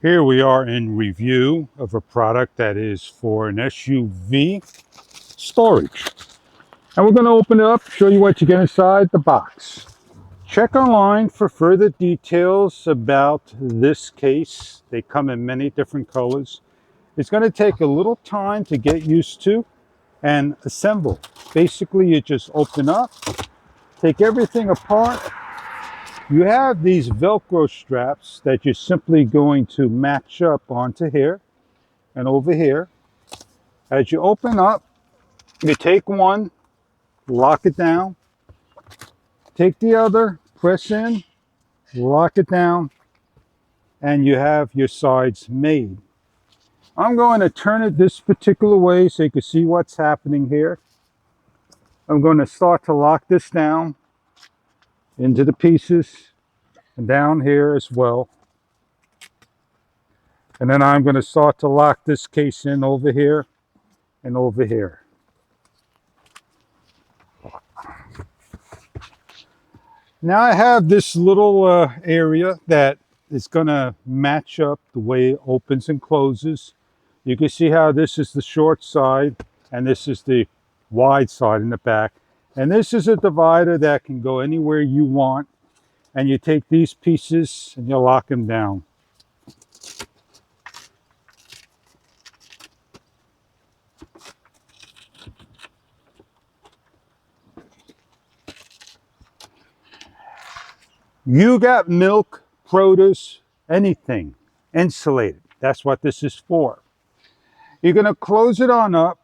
Here we are in review of a product that is for an SUV storage. And we're going to open it up, show you what you get inside the box. Check online for further details about this case. They come in many different colors. It's going to take a little time to get used to and assemble. Basically, you just open up, take everything apart. You have these Velcro straps that you're simply going to match up onto here and over here. As you open up, you take one, lock it down, take the other, press in, lock it down, and you have your sides made. I'm going to turn it this particular way so you can see what's happening here. I'm going to start to lock this down into the pieces and down here as well. And then I'm going to start to lock this case in over here and over here. Now I have this little area that is going to match up the way it opens and closes. You can see how this is the short side and this is the wide side in the back. And this is a divider that can go anywhere you want. And you take these pieces and you lock them down. You got milk, produce, anything insulated. That's what this is for. You're going to close it on up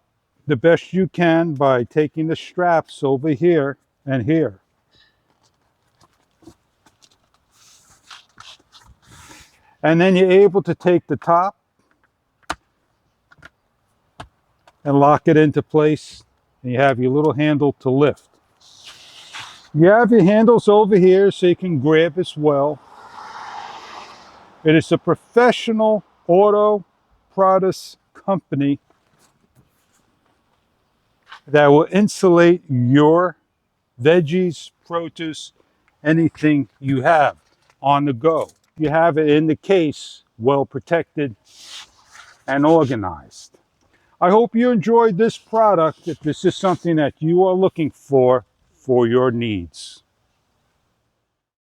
the best you can by taking the straps over here and here. And then you're able to take the top and lock it into place. And you have your little handle to lift. You have your handles over here so you can grab as well. It is a professional auto products company that will insulate your veggies, produce, anything you have on the go. You have it in the case, well protected and organized. I hope you enjoyed this product if this is something that you are looking for your needs.